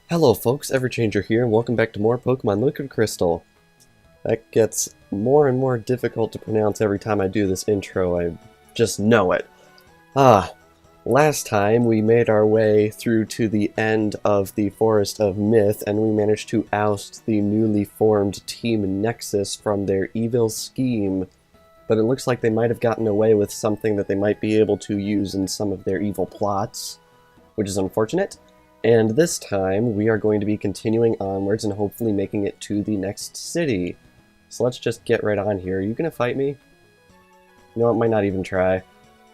Hello folks, Everchanger here, and welcome back to more Pokemon Liquid Crystal. That gets more and more difficult to pronounce every time I do this intro, I just know it. Last time we made our way through to the end of the Forest of Myth, and we managed to oust the newly formed Team Nexus from their evil scheme. But it looks like they might have gotten away with something that they might be able to use in some of their evil plots, which is unfortunate. And this time, we are going to be continuing onwards and hopefully making it to the next city. So let's just get right on here. Are you gonna fight me? No, it might not even try.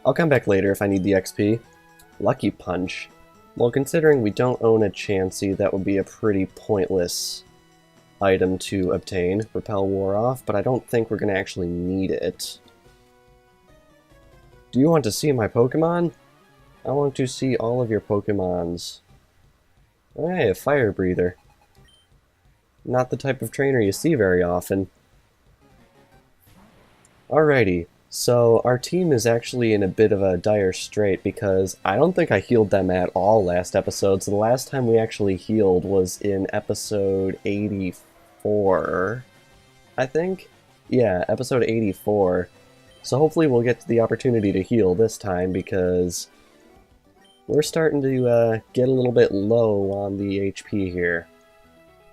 I'll come back later if I need the XP. Lucky Punch. Well, considering we don't own a Chansey, that would be a pretty pointless item to obtain. Repel wore off, but I don't think we're gonna actually need it. Do you want to see my Pokemon? I want to see all of your Pokemons. Hey, a fire breather. Not the type of trainer you see very often. Alrighty, so our team is actually in a bit of a dire strait because I don't think I healed them at all last episode, so the last time we actually healed was in episode 84, I think? Yeah, episode 84. So hopefully we'll get the opportunity to heal this time because we're starting to get a little bit low on the HP here.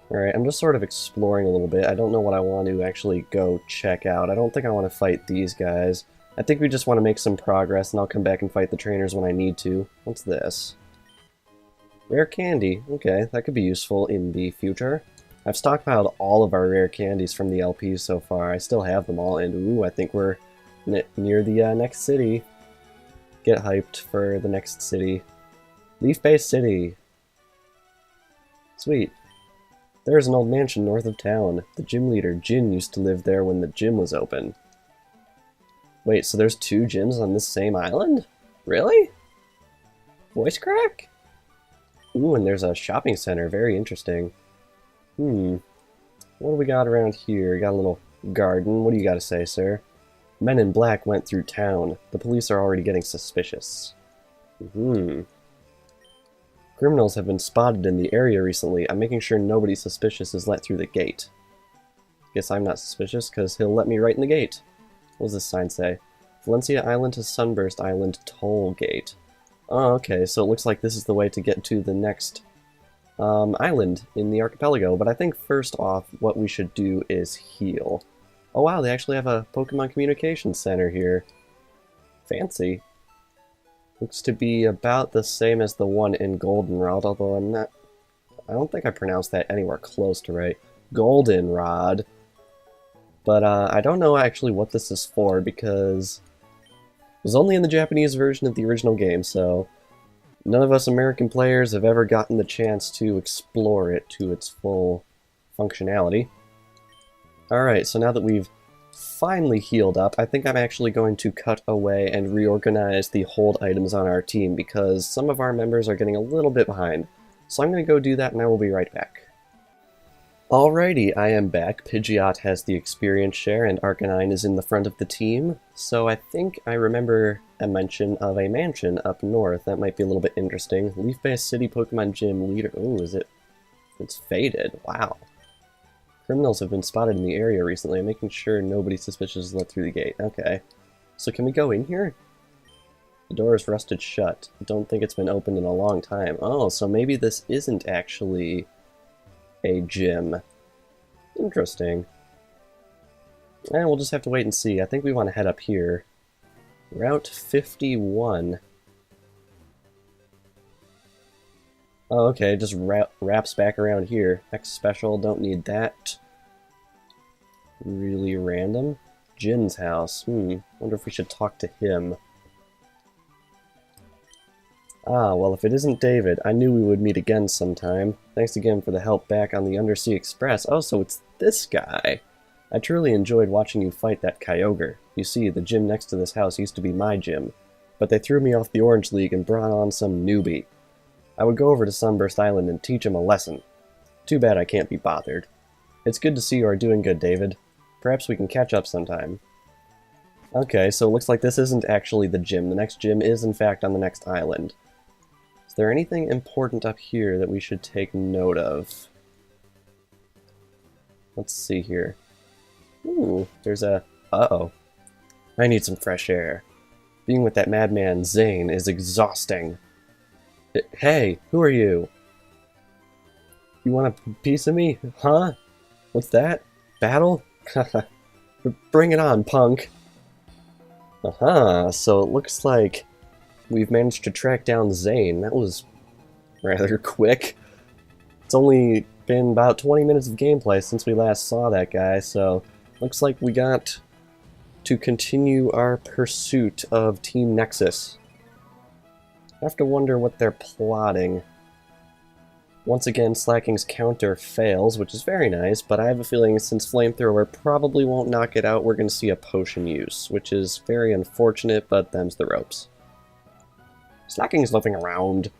Alright, I'm just sort of exploring a little bit. I don't know what I want to actually go check out. I don't think I want to fight these guys. I think we just want to make some progress, and I'll come back and fight the trainers when I need to. What's this? Rare candy. Okay, that could be useful in the future. I've stockpiled all of our rare candies from the LPs so far. I still have them all, and ooh, I think we're near the next city. Get hyped for the next city. Leaf-based city. Sweet. There's an old mansion north of town. The gym leader, Jin, used to live there when the gym was open. Wait, so there's two gyms on this same island? Really? Voice crack? Ooh, and there's a shopping center. Very interesting. What do we got around here? We got a little garden. What do you got to say, sir? Men in black went through town. The police are already getting suspicious. Criminals have been spotted in the area recently. I'm making sure nobody suspicious is let through the gate. Guess I'm not suspicious, because he'll let me right in the gate. What does this sign say? Valencia Island to Sunburst Island Toll Gate. Oh, okay, so it looks like this is the way to get to the next island in the archipelago. But I think first off, what we should do is heal. Oh wow, they actually have a Pokemon Communication Center here. Fancy. Looks to be about the same as the one in Goldenrod, although I don't think I pronounced that anywhere close to right. Goldenrod. But I don't know actually what this is for because it was only in the Japanese version of the original game, so none of us American players have ever gotten the chance to explore it to its full functionality. Alright, so now that we've finally healed up, I think I'm actually going to cut away and reorganize the hold items on our team because some of our members are getting a little bit behind. So I'm going to go do that and I will be right back. Alrighty, I am back. Pidgeot has the experience share and Arcanine is in the front of the team. So I think I remember a mention of a mansion up north. That might be a little bit interesting. Leaf-based city Pokemon gym leader. Ooh, is it? It's faded. Wow. Criminals have been spotted in the area recently. I'm making sure nobody suspicious is let through the gate. Okay. So can we go in here? The door is rusted shut. I don't think it's been opened in a long time. Oh, so maybe this isn't actually a gym. Interesting. And we'll just have to wait and see. I think we want to head up here. Route 51. Oh, okay, just wraps back around here. Next special, don't need that. Really random. Jin's house. Wonder if we should talk to him. Ah, well, if it isn't David, I knew we would meet again sometime. Thanks again for the help back on the Undersea Express. Oh, so it's this guy. I truly enjoyed watching you fight that Kyogre. You see, the gym next to this house used to be my gym, but they threw me off the Orange League and brought on some newbie. I would go over to Sunburst Island and teach him a lesson. Too bad I can't be bothered. It's good to see you are doing good, David. Perhaps we can catch up sometime. Okay, so it looks like this isn't actually the gym. The next gym is, in fact, on the next island. So there anything important up here that we should take note of? Let's see here. Ooh, there's a... Uh-oh. I need some fresh air. Being with that madman Zane is exhausting. Hey, who are you? You want a piece of me? Huh? What's that? Battle? Bring it on, punk. So it looks like we've managed to track down Zane. That was rather quick. It's only been about 20 minutes of gameplay since we last saw that guy, so looks like we got to continue our pursuit of Team Nexus. I have to wonder what they're plotting. Once again, Slacking's counter fails, which is very nice, but I have a feeling since Flamethrower probably won't knock it out, we're going to see a potion use, which is very unfortunate, but them's the ropes. Slacking's loafing around.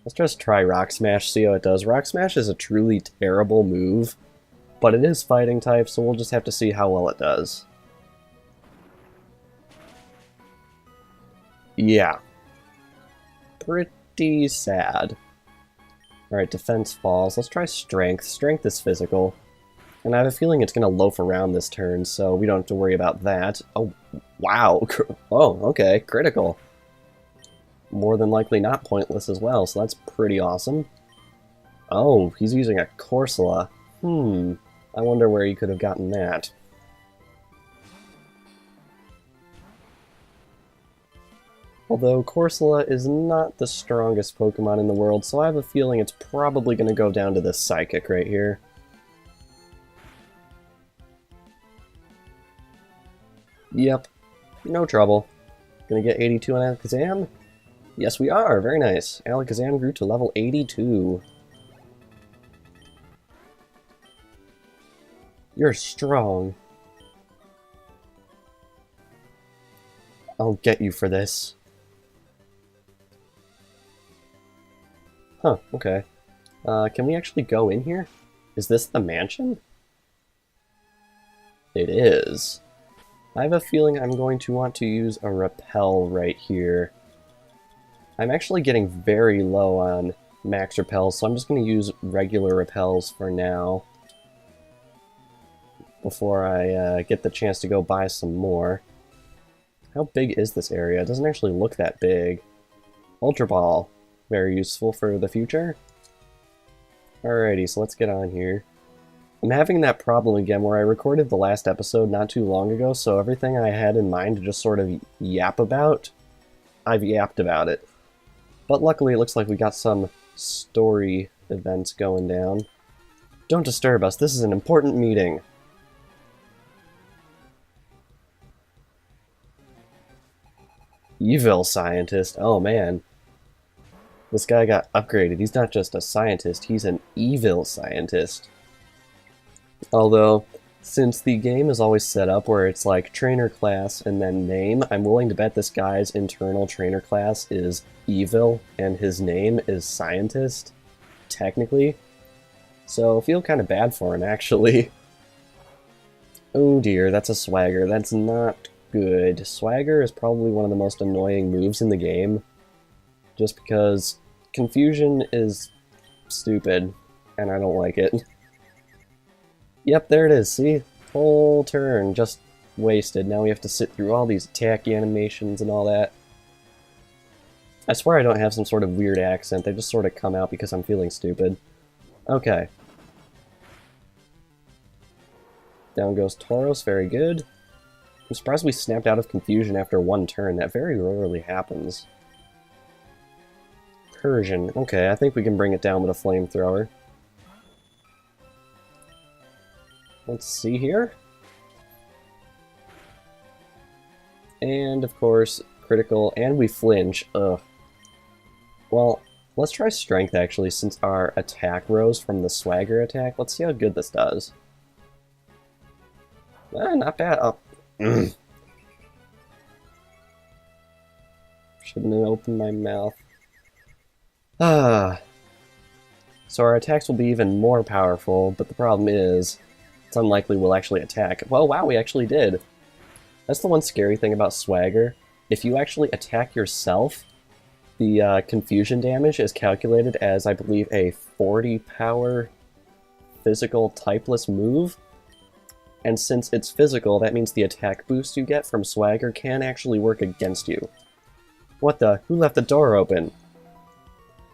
Let's just try Rock Smash, see how it does. Rock Smash is a truly terrible move, but it is fighting type, so we'll just have to see how well it does. Yeah. Pretty sad. Alright, defense falls. Let's try strength. Strength is physical. And I have a feeling it's going to loaf around this turn, so we don't have to worry about that. Oh, wow. Oh, okay. Critical. More than likely not pointless as well, so that's pretty awesome. Oh, he's using a Corsola. I wonder where he could have gotten that. Although Corsola is not the strongest Pokemon in the world, so I have a feeling it's probably going to go down to this Psychic right here. Yep, no trouble. Gonna get 82 on Alakazam? Yes, we are. Very nice. Alakazam grew to level 82. You're strong. I'll get you for this. Huh, okay. Can we actually go in here? Is this the mansion? It is. I have a feeling I'm going to want to use a repel right here. I'm actually getting very low on max repels, so I'm just going to use regular repels for now. Before I get the chance to go buy some more. How big is this area? It doesn't actually look that big. Ultra Ball. Very useful for the future. Alrighty, so let's get on here. I'm having that problem again where I recorded the last episode not too long ago, so everything I had in mind to just sort of yap about, I've yapped about it. But luckily it looks like we got some story events going down. Don't disturb us, this is an important meeting. Evil scientist, oh man. This guy got upgraded. He's not just a scientist, he's an evil scientist. Although, since the game is always set up where it's like trainer class and then name, I'm willing to bet this guy's internal trainer class is evil and his name is scientist, technically. So I feel kind of bad for him, actually. Oh dear, that's a Swagger. That's not good. Swagger is probably one of the most annoying moves in the game. Just because confusion is stupid, and I don't like it. Yep, there it is, see? Whole turn just wasted. Now we have to sit through all these attack animations and all that. I swear I don't have some sort of weird accent, they just sort of come out because I'm feeling stupid. Okay. Down goes Tauros, very good. I'm surprised we snapped out of confusion after one turn, that very rarely happens. Persian. Okay, I think we can bring it down with a flamethrower. Let's see here. And, of course, critical, and we flinch. Ugh. Well, let's try strength, actually, since our attack rose from the Swagger attack. Let's see how good this does. Not bad. Oh. Shouldn't have opened my mouth. So our attacks will be even more powerful, but the problem is, it's unlikely we'll actually attack. Well, wow, we actually did. That's the one scary thing about Swagger. If you actually attack yourself, The confusion damage is calculated as, I believe, a 40 power physical typeless move. And since it's physical, that means the attack boost you get from Swagger can actually work against you. What the? Who left the door open?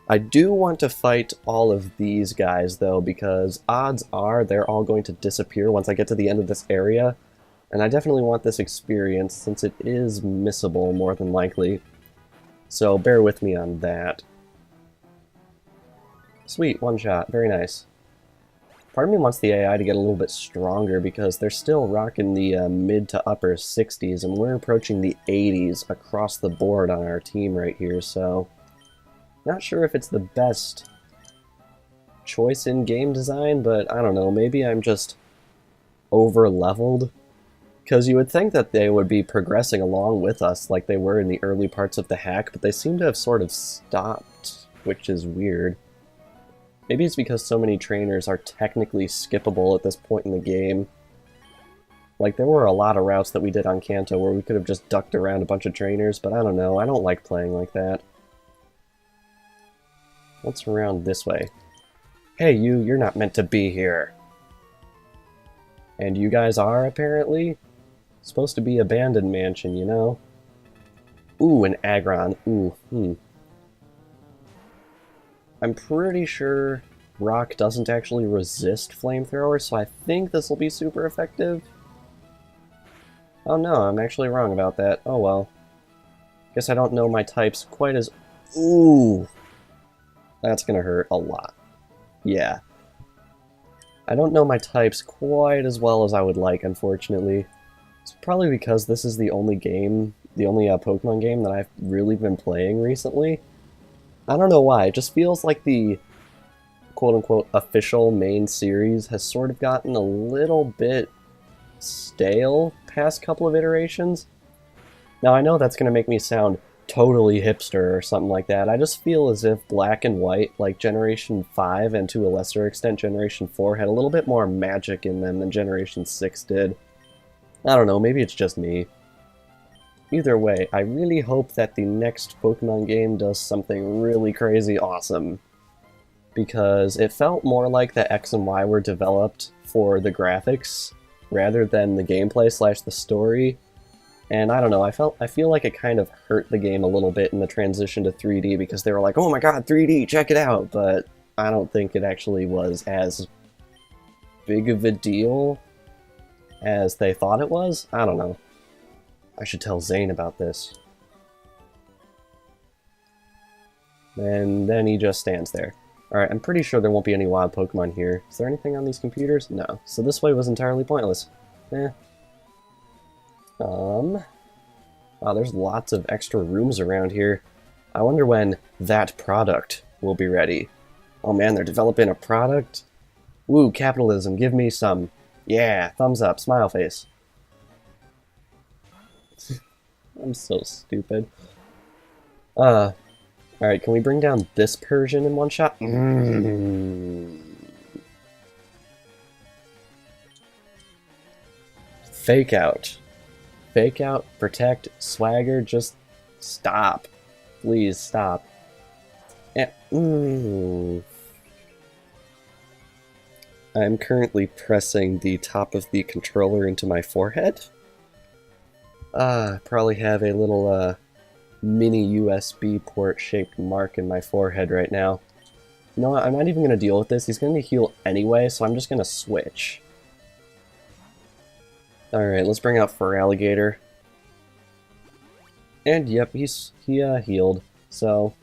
I do want to fight all of these guys, though, because odds are they're all going to disappear once I get to the end of this area. And I definitely want this experience, since it is missable, more than likely. So bear with me on that. Sweet, one shot. Very nice. Part of me wants the AI to get a little bit stronger because they're still rocking the mid to upper 60s, and we're approaching the 80s across the board on our team right here, so not sure if it's the best choice in game design, but I don't know, maybe I'm just over-leveled. Because you would think that they would be progressing along with us like they were in the early parts of the hack, but they seem to have sort of stopped, which is weird. Maybe it's because so many trainers are technically skippable at this point in the game. Like, there were a lot of routes that we did on Kanto where we could have just ducked around a bunch of trainers, but I don't know, I don't like playing like that. What's around this way? Hey, you're not meant to be here. And you guys are, apparently? Supposed to be abandoned mansion, you know? Ooh, an Aggron. Ooh, I'm pretty sure rock doesn't actually resist flamethrowers, so I think this will be super effective. Oh no, I'm actually wrong about that. Oh well. Guess I don't know my types quite as... Ooh! That's gonna hurt a lot. Yeah. I don't know my types quite as well as I would like, unfortunately. It's probably because this is the only game, the only Pokemon game that I've really been playing recently. I don't know why, it just feels like the quote-unquote official main series has sort of gotten a little bit stale past couple of iterations. Now I know that's going to make me sound totally hipster or something like that. I just feel as if Black and White, like Generation 5 and to a lesser extent Generation 4, had a little bit more magic in them than Generation 6 did. I don't know, maybe it's just me. Either way, I really hope that the next Pokemon game does something really crazy awesome. Because it felt more like the X and Y were developed for the graphics rather than the gameplay / the story. And I don't know, I feel like it kind of hurt the game a little bit in the transition to 3D because they were like, oh my god, 3D, check it out! But I don't think it actually was as big of a deal as they thought it was. I don't know. I should tell Zane about this. And then he just stands there. Alright, I'm pretty sure there won't be any wild Pokemon here. Is there anything on these computers? No. So this way was entirely pointless. Wow, there's lots of extra rooms around here. I wonder when that product will be ready. Oh man, they're developing a product? Woo, capitalism, give me some. Yeah, thumbs up, smile face. I'm so stupid. Alright, can we bring down this Persian in one shot? Fake out. Fake out, protect, swagger, just stop. Please stop. I'm currently pressing the top of the controller into my forehead. Probably have a little mini USB port shaped mark in my forehead right now. You know what, I'm not even going to deal with this. He's going to heal anyway, so I'm just going to switch. Alright, let's bring out Feraligatr. And yep, he healed. So,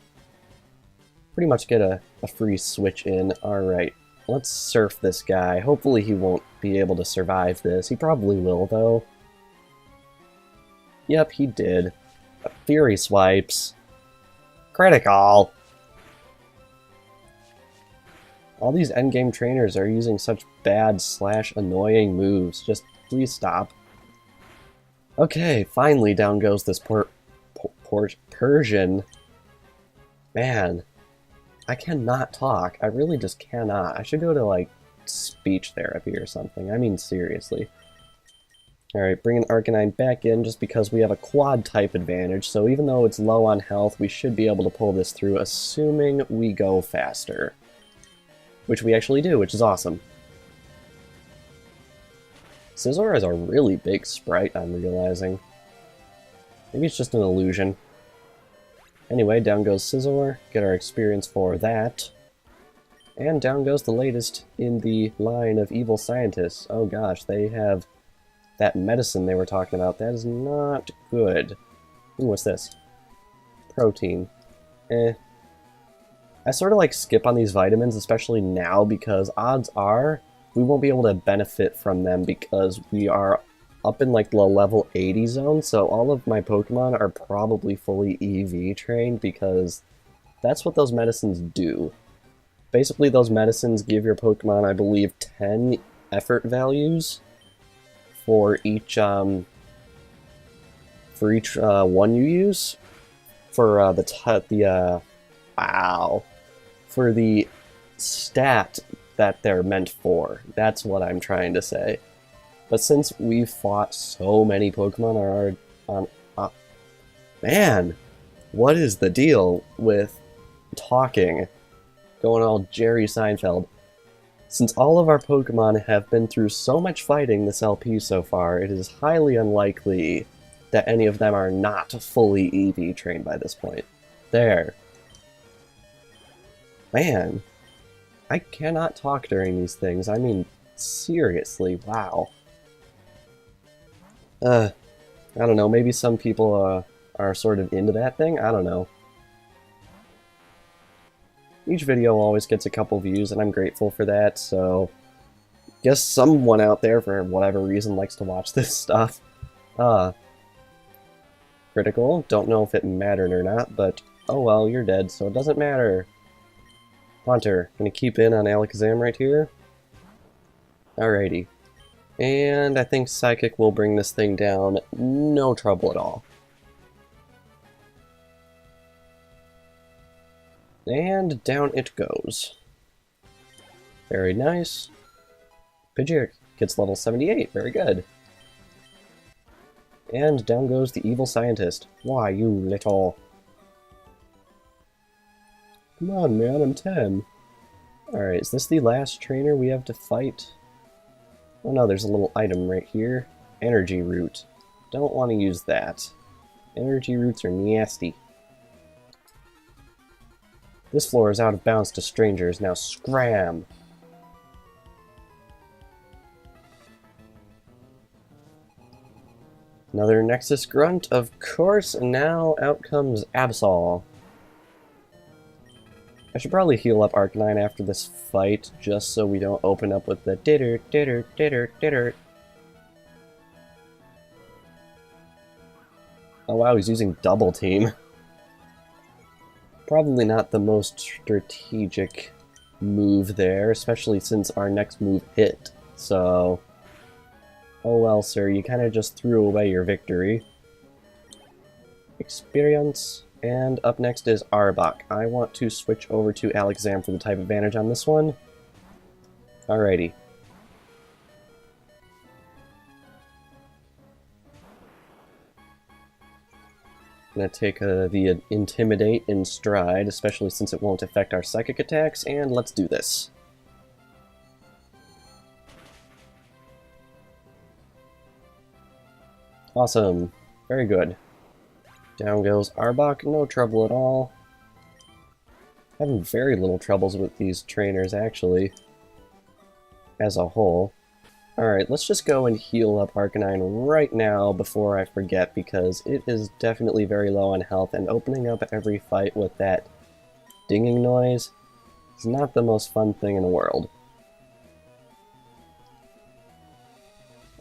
pretty much get a free switch in. Alright, let's surf this guy. Hopefully he won't be able to survive this. He probably will, though. Yep, he did. Fury swipes. Critical! All these endgame trainers are using such bad / annoying moves. Just please stop. Okay, finally down goes this Persian. Man, I cannot talk. I really just cannot. I should go to, like, speech therapy or something. I mean, seriously. Alright, bringing Arcanine back in just because we have a quad type advantage, so even though it's low on health, we should be able to pull this through, assuming we go faster. Which we actually do, which is awesome. Scizor is a really big sprite, I'm realizing. Maybe it's just an illusion. Anyway, down goes Scizor, get our experience for that. And down goes the latest in the line of evil scientists. Oh gosh, they have that medicine they were talking about. That is not good. Ooh, what's this? Protein. I sort of like skip on these vitamins, especially now, because odds are we won't be able to benefit from them because we are up in like the level 80 zone, so all of my Pokemon are probably fully EV trained because that's what those medicines do. Basically, those medicines give your Pokemon, I believe, 10 effort values for each one you use. For for the stat that they're meant for. That's what I'm trying to say. But since we've fought so many Pokemon man, what is the deal with talking? Going all Jerry Seinfeld. Since all of our Pokemon have been through so much fighting this LP so far, it is highly unlikely that any of them are not fully EV trained by this point. There. Man, I cannot talk during these things. I mean, seriously, wow. I don't know, maybe some people are sort of into that thing? I don't know. Each video always gets a couple views, and I'm grateful for that, so guess someone out there, for whatever reason, likes to watch this stuff. Critical, don't know if it mattered or not, but oh well, you're dead, so it doesn't matter. Haunter, gonna keep in on Alakazam right here. Alrighty. And I think Psychic will bring this thing down, no trouble at all. And down it goes. Very nice. Pidgeot gets level 78, very good. And down goes the evil scientist. Why, you little... Come on, man, I'm 10. Alright, is this the last trainer we have to fight? Oh no, there's a little item right here. Energy Root. Don't want to use that. Energy Roots are nasty. This floor is out of bounds to strangers, now scram! Another Nexus Grunt, of course, and now out comes Absol. I should probably heal up Arcanine after this fight, just so we don't open up with the ditter, ditter, ditter, ditter. Oh wow, he's using Double Team. Probably not the most strategic move there, especially since our next move hit, so... Oh well, sir, you kind of just threw away your victory. Experience, and up next is Arbok. I want to switch over to Alakazam for the type advantage on this one. Alrighty. Gonna take the Intimidate in stride, especially since it won't affect our psychic attacks, and let's do this. Awesome. Very good. Down goes Arbok, no trouble at all. Having very little troubles with these trainers, actually, as a whole. Alright, let's just go and heal up Arcanine right now before I forget, because it is definitely very low on health, and opening up every fight with that dinging noise is not the most fun thing in the world.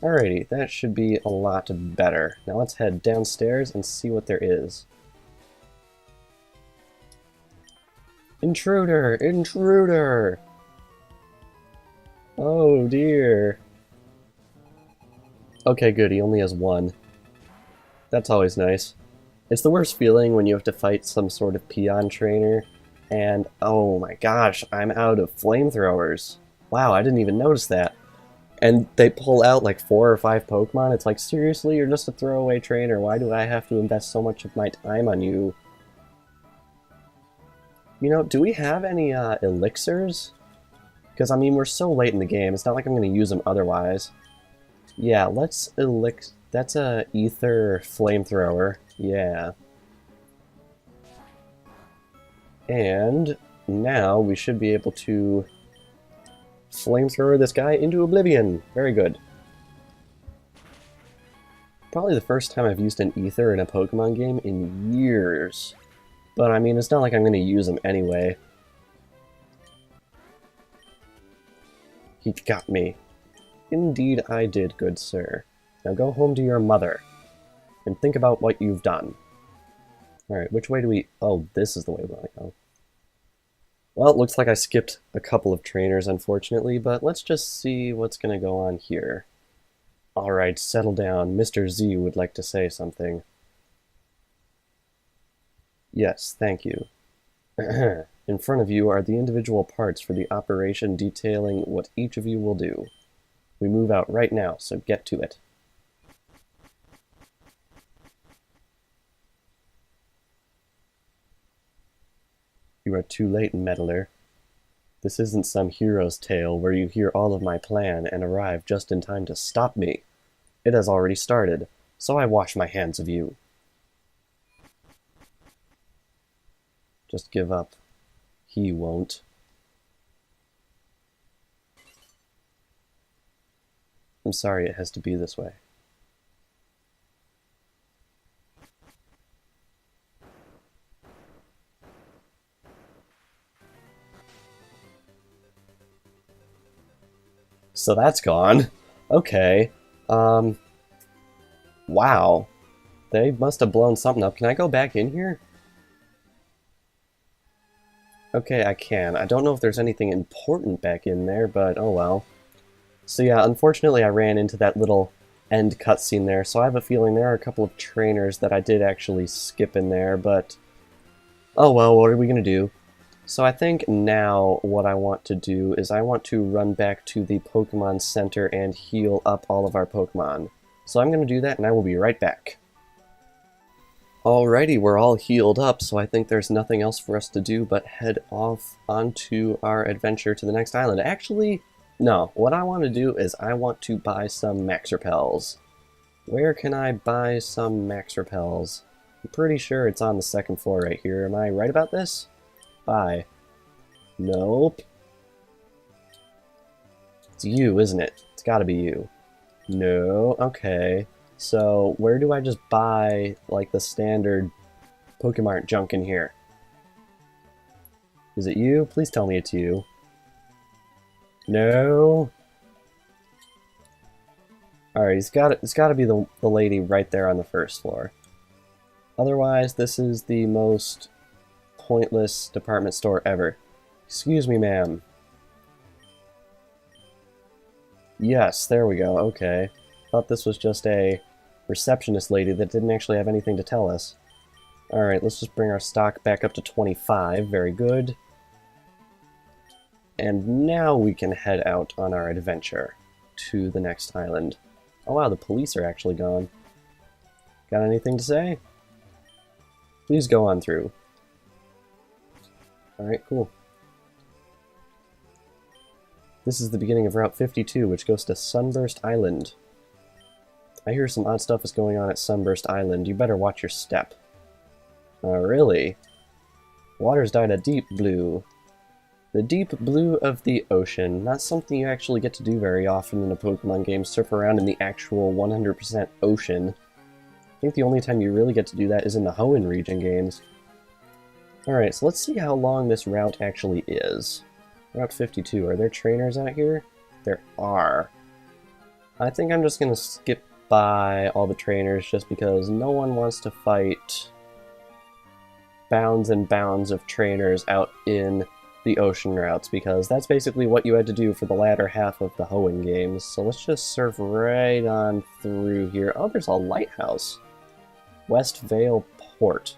Alrighty, that should be a lot better. Now let's head downstairs and see what there is. Intruder! Intruder! Oh dear. Okay, good, he only has one. That's always nice. It's the worst feeling when you have to fight some sort of peon trainer, and oh my gosh, I'm out of flamethrowers. Wow, I didn't even notice that. and they pull out like 4 or 5 Pokemon. It's like, seriously, you're just a throwaway trainer. Why do I have to invest so much of my time on you? You know, do we have any elixirs? Because, I mean, we're so late in the game. It's not like I'm going to use them otherwise. Yeah, let's elixir. That's a ether flamethrower. Yeah. And now we should be able to flamethrower this guy into oblivion. Very good. Probably the first time I've used an ether in a Pokemon game in years. But I mean, it's not like I'm going to use them anyway. He got me. Indeed I did, good sir. Now go home to your mother, and think about what you've done. Alright, which way do we... Oh, this is the way we want to go. Well, it looks like I skipped a couple of trainers, unfortunately, but let's just see what's going to go on here. Alright, settle down. Mr. Z would like to say something. Yes, thank you. In front of you are the individual parts for the operation detailing what each of you will do. We move out right now, so get to it. You are too late, meddler. This isn't some hero's tale where you hear all of my plan and arrive just in time to stop me. It has already started, so I wash my hands of you. Just give up. He won't. I'm sorry it has to be this way. So that's gone. Okay. Wow. They must have blown something up. Can I go back in here? Okay, I can. I don't know if there's anything important back in there, but oh well. So yeah, unfortunately I ran into that little end cutscene there, so I have a feeling there are a couple of trainers that I did actually skip in there, but oh well, what are we going to do? So I think now what I want to do is I want to run back to the Pokemon Center and heal up all of our Pokemon. So I'm going to do that and I will be right back. Alrighty, we're all healed up, so I think there's nothing else for us to do but head off onto our adventure to the next island. Actually, no. What I want to do is I want to buy some Max Repels. Where can I buy some Max Repels? I'm pretty sure it's on the second floor right here. Am I right about this? Buy. Nope. It's you, isn't it? It's gotta be you. No, okay. So, where do I just buy, like, the standard Pokemart junk in here? Is it you? Please tell me it's you. No? Alright, it's gotta be the lady right there on the first floor. Otherwise, this is the most pointless department store ever. Excuse me, ma'am. Yes, there we go, okay. Thought this was just a receptionist lady that didn't actually have anything to tell us. Alright, let's just bring our stock back up to 25. Very good. And now we can head out on our adventure to the next island. Oh wow, the police are actually gone. Got anything to say? Please go on through. Alright, cool. This is the beginning of Route 52, which goes to Sunburst Island. I hear some odd stuff is going on at Sunburst Island. You better watch your step. Oh, really? Water's dyed a deep blue. The deep blue of the ocean. Not something you actually get to do very often in a Pokemon game. Surf around in the actual 100% ocean. I think the only time you really get to do that is in the Hoenn region games. Alright, so let's see how long this route actually is. Route 52. Are there trainers out here? There are. I think I'm just going to skip by all the trainers just because no one wants to fight bounds and bounds of trainers out in the ocean routes, because that's basically what you had to do for the latter half of the Hoenn games. So let's just surf right on through here. Oh, there's a lighthouse. West Vale Port.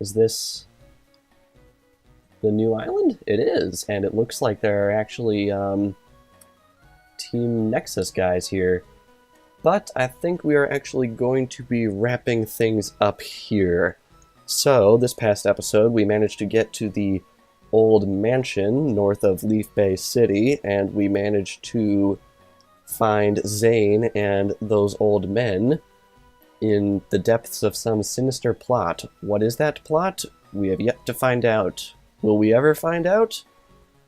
Is this the new island? It is, and it looks like there are actually Team Nexus guys here. But I think we are actually going to be wrapping things up here. So, this past episode, we managed to get to the old mansion north of Leaf Bay City, and we managed to find Zane and those old men in the depths of some sinister plot. What is that plot? We have yet to find out. Will we ever find out?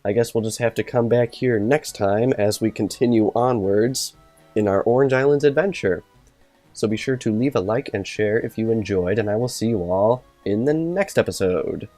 I guess we'll just have to come back here next time as we continue onwards in our Orange Islands adventure. So be sure to leave a like and share if you enjoyed, and I will see you all in the next episode.